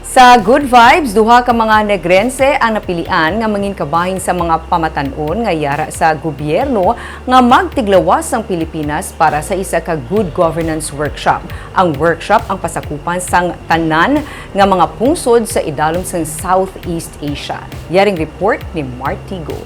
Sa Good Vibes, duha ka mga Negrense ang napilian nga mangin kabahin sa mga pamatanon nga yara sa gobyerno nga magtiglawas ang Pilipinas para sa isa ka Good Governance Workshop. Ang workshop ang pasakupan sang tanan nga mga pungsod sa idalom sang Southeast Asia. Yaring report ni Martigo.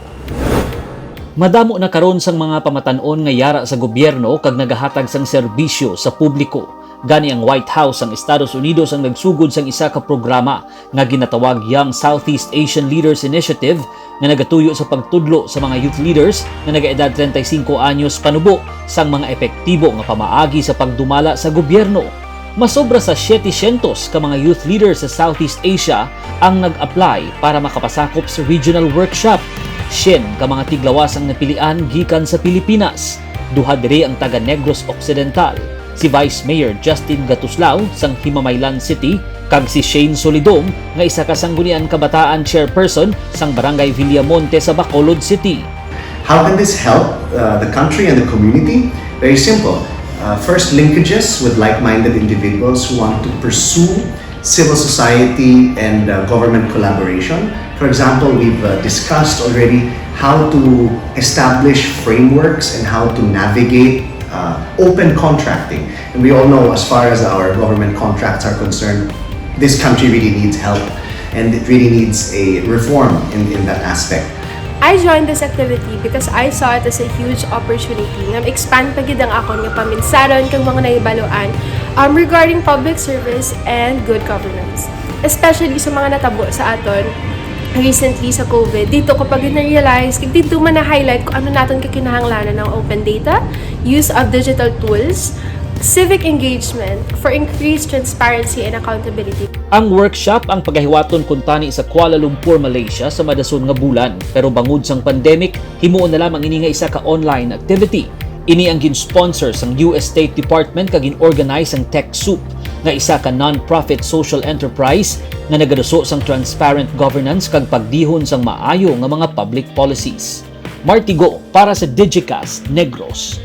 Madamo na karon sang mga pamatanon nga yara sa gobyerno kag nagahatag sang serbisyo sa publiko. Gani ang White House ang Estados Unidos ang nagsugod sang isa ka programa nga ginatawag Young Southeast Asian Leaders Initiative nga nagatuyo sa pagtudlo sa mga youth leaders nga nagaedad 35 anyos panubo sang mga epektibo nga pamaagi sa pagdumala sa gobyerno. Masobra sa 700 ka mga youth leaders sa Southeast Asia ang nag-apply para makapasakop sa regional workshop. 100 ka mga tiglawas ang napilian gikan sa Pilipinas. Duha diri ang taga Negros Occidental, si Vice Mayor Justin Gatuslao sang Himamaylan City kag si Shane Solidom nga isa ka sanggunian kabataan chairperson sang Barangay Villamonte sa Bacolod City. How can this help the country and the community? Very simple. First, linkages with like-minded individuals who want to pursue civil society and government collaboration. For example, we've discussed already how to establish frameworks and how to navigate open contracting. And we all know, as far as our government contracts are concerned, this country really needs help and it really needs a reform in that aspect. I joined this activity because I saw it as a huge opportunity na expand pa gid ang akon nga paminsaron kag mga nahibaluan regarding public service and good governance. Especially sa mga natabo sa aton recently sa COVID. Dito ko pag na-realize, dito man na-highlight kung ano natin kakinahanglanan ng open data, use of digital tools, civic engagement for increased transparency and accountability. Ang workshop ang pagahiwaton kuntani sa Kuala Lumpur, Malaysia sa madason nga bulan. Pero bangod sang pandemic, himuon na lamang ini nga isa ka online activity. Ini ang gin-sponsor sang US State Department kag gin-organize ang TechSoup nga isa ka non-profit social enterprise nga nagaduso sang transparent governance kag pagdihon sang maayo nga mga public policies. Martigo para sa Digicast Negros.